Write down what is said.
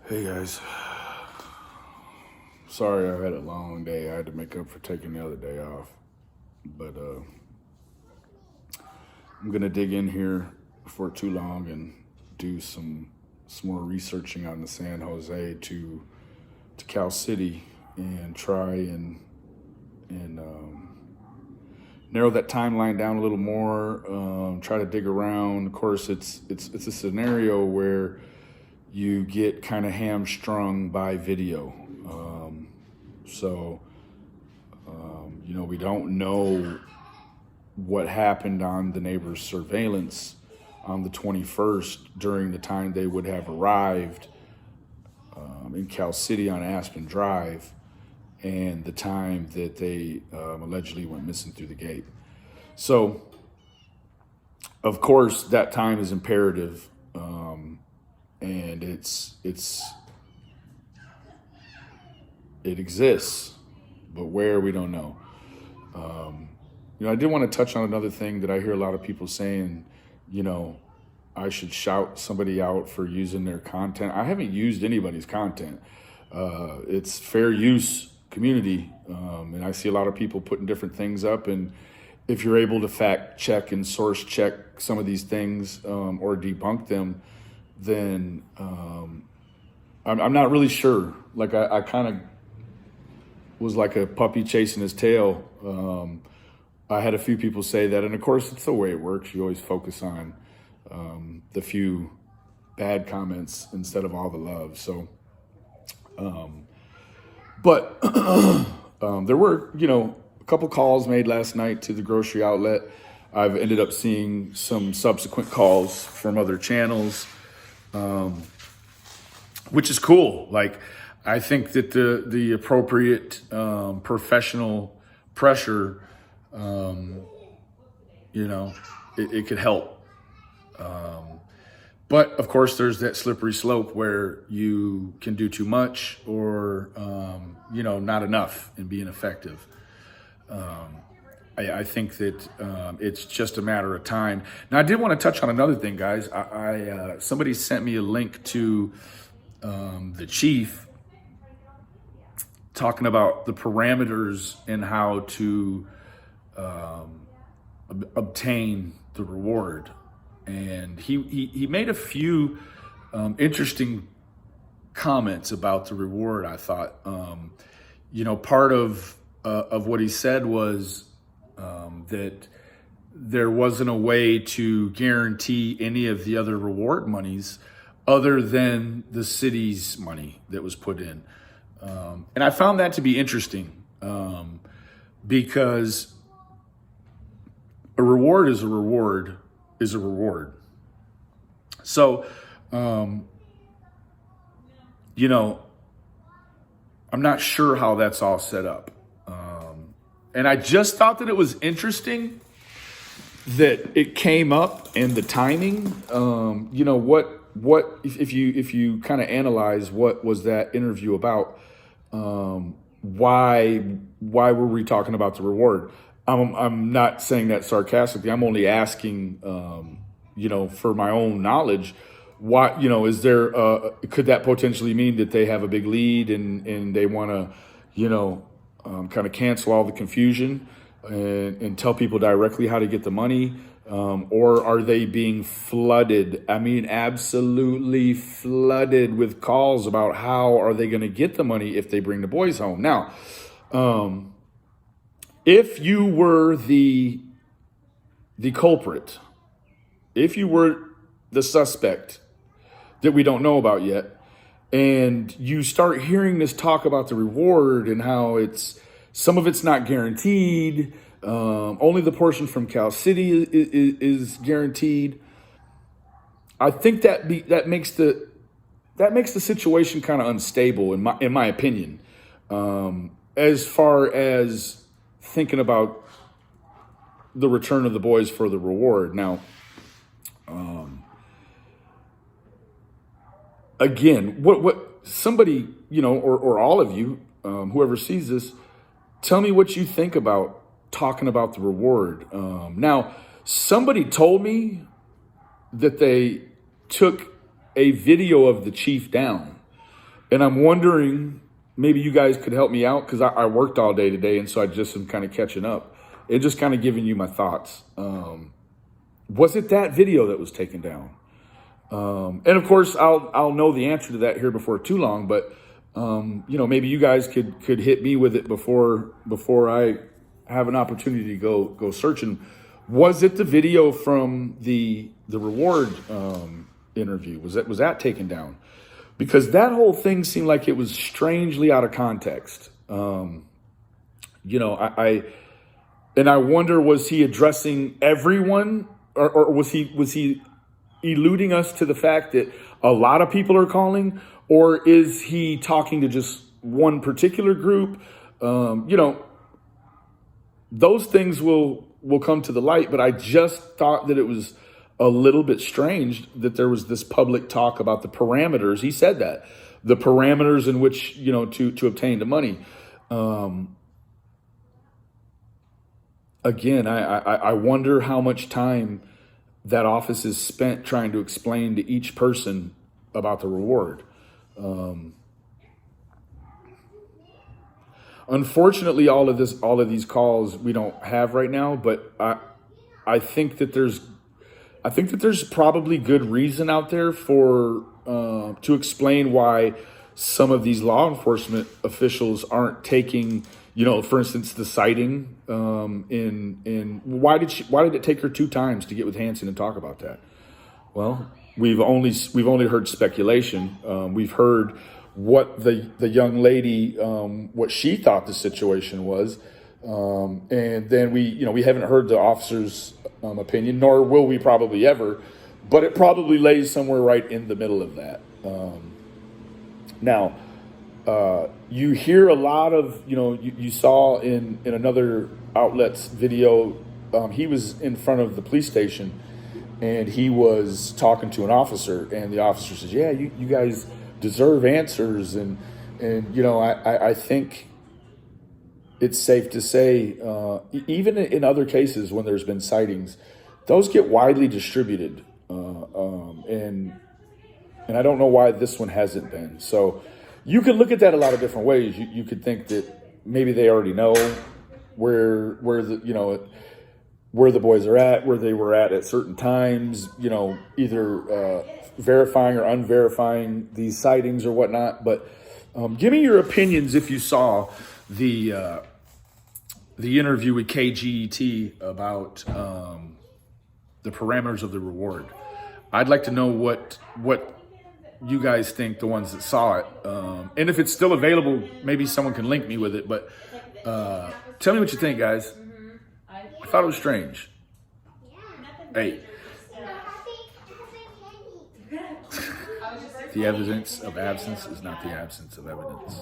Hey guys, sorry I had a long day. I had to make up for taking the other day off, but I'm gonna dig in here before too long and do some more researching on the San Jose to Cal City and try and narrow that timeline down a little more. Try to dig around. Of course, it's a scenario where you get kind of hamstrung by video. So, we don't know what happened on the neighbor's surveillance on the 21st during the time they would have arrived in Cal City on Aspen Drive and the time that they allegedly went missing through the gate. So, of course, that time is imperative. And it exists, but where, we don't know. I did want to touch on another thing that I hear a lot of people saying. I should shout somebody out for using their content. I haven't used anybody's content. It's fair use community, and I see a lot of people putting different things up. And if you're able to fact check and source check some of these things or debunk them, then I'm not really sure. Like I kind of was like a puppy chasing his tail. I had a few people say that, and of course it's the way it works. You always focus on the few bad comments instead of all the love. So, but there were, a couple calls made last night to the grocery outlet. I've ended up seeing some subsequent calls from other channels, which is cool. Like, I think that the appropriate professional pressure, it could help. But of course, there's that slippery slope where you can do too much or, not enough in being effective. I think that it's just a matter of time. Now, I did want to touch on another thing, guys. Somebody sent me a link to the chief talking about the parameters and how to obtain the reward. And he made a few interesting comments about the reward. I thought, part of what he said was that there wasn't a way to guarantee any of the other reward monies other than the city's money that was put in. And I found that to be interesting because a reward is a reward is a reward. So, I'm not sure how that's all set up. And I just thought that it was interesting that it came up and the timing. What if you kind of analyze what was that interview about? Why were we talking about the reward? I'm not saying that sarcastically. I'm only asking, for my own knowledge. Why, is there, could that potentially mean that they have a big lead and they want to, kind of cancel all the confusion and tell people directly how to get the money? Or are they being flooded? I mean, absolutely flooded with calls about how are they going to get the money if they bring the boys home. Now, if you were the culprit, if you were the suspect that we don't know about yet, and you start hearing this talk about the reward and how some of it's not guaranteed, only the portion from Cal City is guaranteed. I think that makes the situation kind of unstable in my opinion, as far as thinking about the return of the boys for the reward. Now, again, what somebody, or all of you, whoever sees this, tell me what you think about talking about the reward. Now, somebody told me that they took a video of the chief down. And I'm wondering, maybe you guys could help me out, because I worked all day today, and so I just am kind of catching up and just kind of giving you my thoughts. Was it that video that was taken down? And of course, I'll know the answer to that here before too long. But maybe you guys could hit me with it before I have an opportunity to go searching. Was it the video from the reward interview? Was that taken down? Because that whole thing seemed like it was strangely out of context. I wonder, was he addressing everyone, or was he eluding us to the fact that a lot of people are calling, or is he talking to just one particular group? Those things will come to the light, but I just thought that it was a little bit strange that there was this public talk about the parameters. He said that the parameters in which, to obtain the money. Again, I wonder how much time that office is spent trying to explain to each person about the reward. Unfortunately, all of these calls we don't have right now, but I think that there's probably good reason out there for to explain why some of these law enforcement officials aren't taking, for instance, the sighting. In why did it take her 2 times to get with Hanson and talk about that? Well, we've only heard speculation. We've heard what the young lady, what she thought the situation was. And then we haven't heard the officer's opinion, nor will we probably ever, but it probably lays somewhere right in the middle of that. Now, you hear a lot of, you saw in another outlet's video, he was in front of the police station and he was talking to an officer, and the officer says, yeah, you guys deserve answers. And I think it's safe to say, even in other cases when there's been sightings, those get widely distributed. And I don't know why this one hasn't been. So you could look at that a lot of different ways. You could think that maybe they already know where the boys are at, where they were at certain times, either verifying or unverifying these sightings or whatnot. But give me your opinions if you saw the interview with KGET about the parameters of the reward. I'd like to know what you guys think, the ones that saw it. And if it's still available, maybe someone can link me with it. But tell me what you think, guys. I thought it was strange. Hey. The evidence of absence is not the absence of evidence.